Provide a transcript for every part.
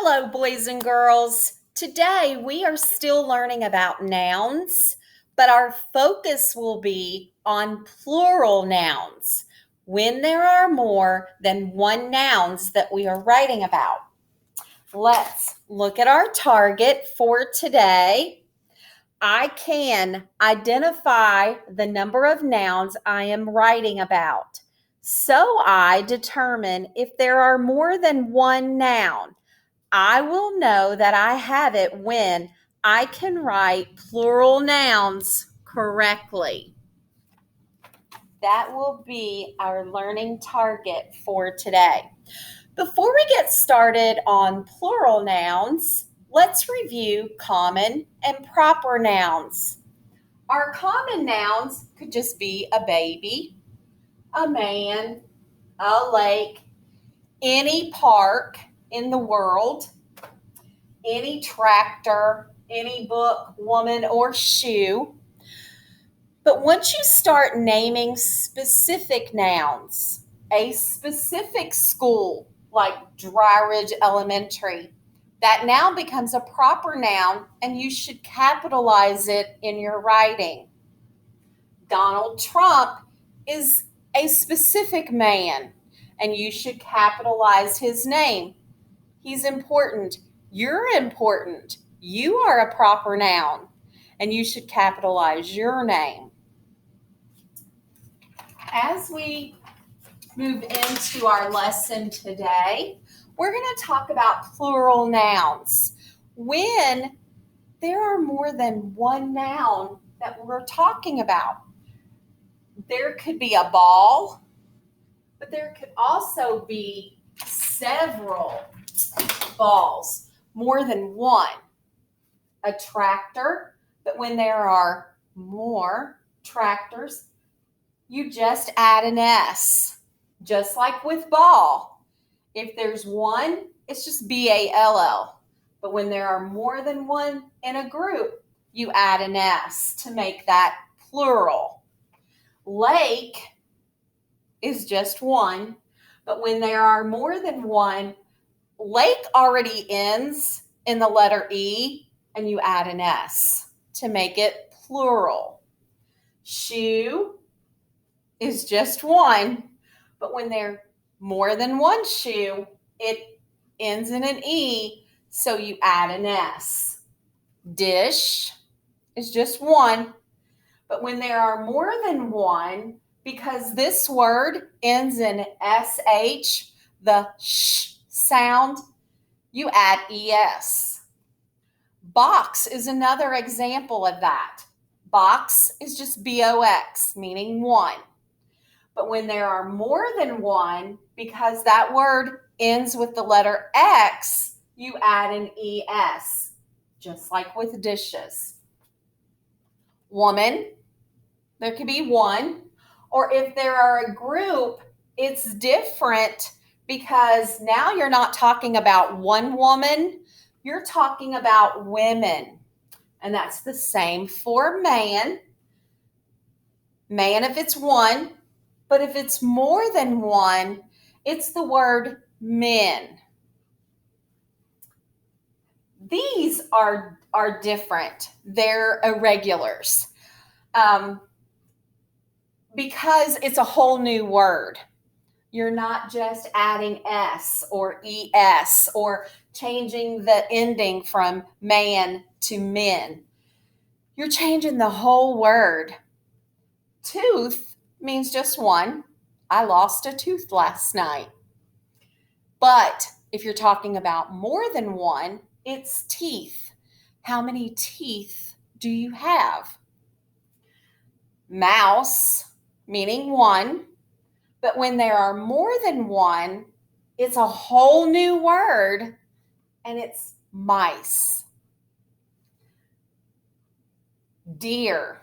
Hello, boys and girls. Today we are still learning about nouns, but our focus will be on plural nouns when there are more than one nouns that we are writing about. Let's look at our target for today. I can identify the number of nouns I am writing about. So I determine if there are more than one noun. I will know that I have it when I can write plural nouns correctly. That will be our learning target for today. Before we get started on plural nouns, let's review common and proper nouns. Our common nouns could just be a baby, a man, a lake, any park in the world, any tractor, any book, woman, or shoe. But once you start naming specific nouns, a specific school like Dry Ridge Elementary, that now becomes a proper noun and you should capitalize it in your writing. Donald Trump is a specific man and you should capitalize his name. He's important. You're important. You are a proper noun, and you should capitalize your name. As we move into our lesson today, we're going to talk about plural nouns. When there are more than one noun that we're talking about, there could be a ball, but there could also be several balls, more than one. A tractor, but when there are more tractors, you just add an S, just like with ball. If there's one, it's just BALL. But when there are more than one in a group, you add an S to make that plural. Lake is just one, but when there are more than one, lake already ends in the letter E, and you add an S to make it plural. Shoe is just one, but when there's more than one shoe, it ends in an E, so you add an S. Dish is just one, but when there are more than one, because this word ends in SH, the sh sound, you add ES. Box is another example of that. Box is just BOX, meaning one. But when there are more than one, because that word ends with the letter X, you add an ES, just like with dishes. Woman, there could be one. Or if there are a group, it's different because now you're not talking about one woman, you're talking about women. And that's the same for man. Man if it's one, but if it's more than one, it's the word men. These are different. They're irregulars because it's a whole new word. You're not just adding S or ES or changing the ending from man to men. You're changing the whole word. Tooth means just one. I lost a tooth last night. But if you're talking about more than one, it's teeth. How many teeth do you have? Mouse, meaning one. But when there are more than one, it's a whole new word, and it's mice. Deer.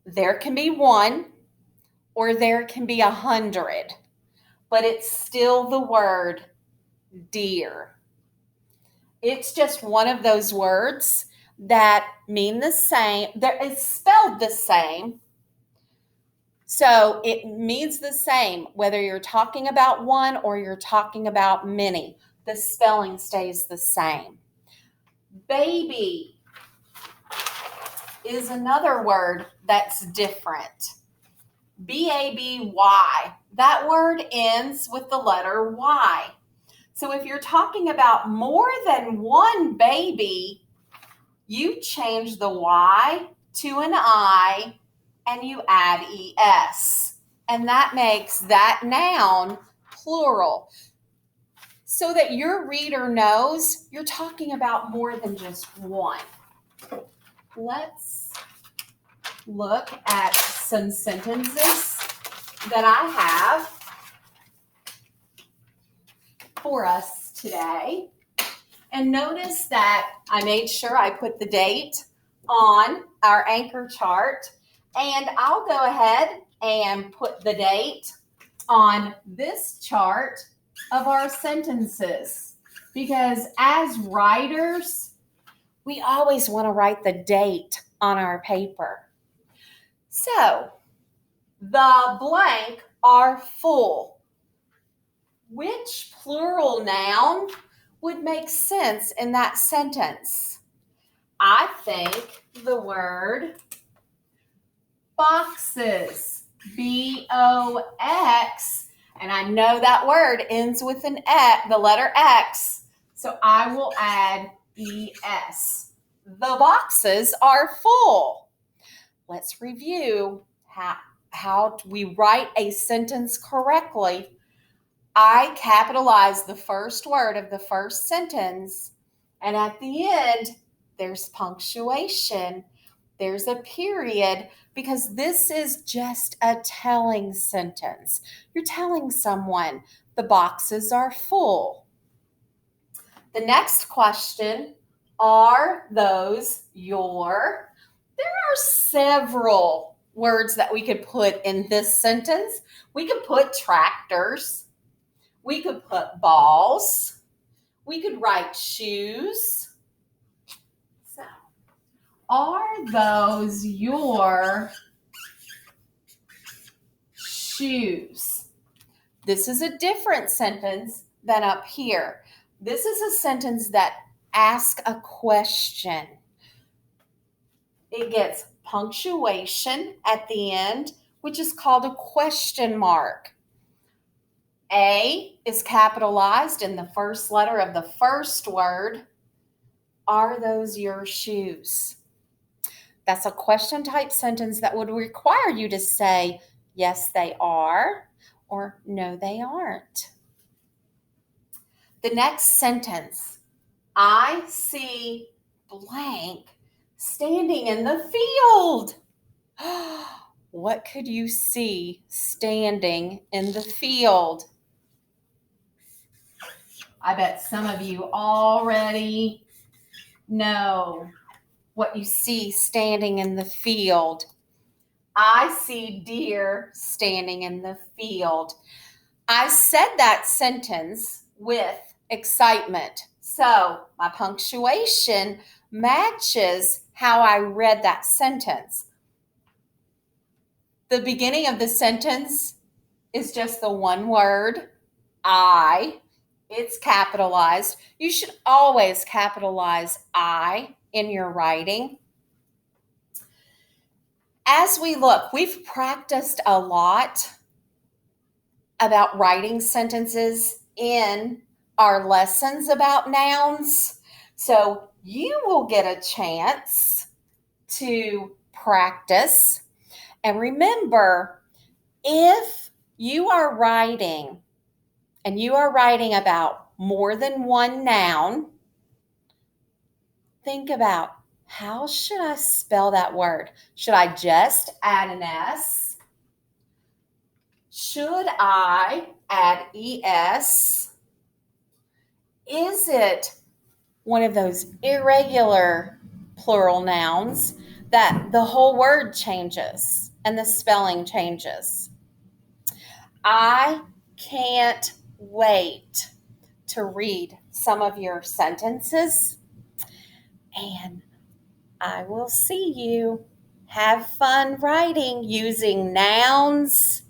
There can be one, or there can be 100, but it's still the word deer. It's just one of those words that mean the same. It's spelled the same. So it means the same, whether you're talking about one or you're talking about many. the spelling stays the same. Baby is another word that's different. B-A-B-Y. That word ends with the letter Y. So if you're talking about more than one baby, you change the Y to an I and you add ES. And that makes that noun plural. So that your reader knows you're talking about more than just one. Let's look at some sentences that I have for us today. And notice that I made sure I put the date on our anchor chart. And I'll go ahead and put the date on this chart of our sentences. Because as writers, we always want to write the date on our paper. So, the blank are full. Which plural noun would make sense in that sentence? I think the word boxes, B-O-X, and I know that word ends with an X, the letter X, so I will add E-S. The boxes are full. Let's review how we write a sentence correctly. I capitalize the first word of the first sentence, and at the end, there's punctuation. There's a period, because this is just a telling sentence. You're telling someone the boxes are full. The next question, are those your? There are several words that we could put in this sentence. We could put tractors. We could put balls. We could write shoes. So, are those your shoes? This is a different sentence than up here. This is a sentence that asks a question. It gets punctuation at the end, which is called a question mark. A is capitalized in the first letter of the first word. Are those your shoes? That's a question type sentence that would require you to say, yes, they are, or no, they aren't. The next sentence, I see blank standing in the field. What could you see standing in the field? I bet some of you already know what you see standing in the field. I see deer standing in the field. I said that sentence with excitement. So my punctuation matches how I read that sentence. The beginning of the sentence is just the one word, I. It's capitalized. You should always capitalize I in your writing. As we look, we've practiced a lot about writing sentences in our lessons about nouns. So you will get a chance to practice. And remember, if you are writing and you are writing about more than one noun, think about, how should I spell that word? Should I just add an S? Should I add ES? Is it one of those irregular plural nouns that the whole word changes and the spelling changes? I can't wait to read some of your sentences, and I will see you. Have fun writing using nouns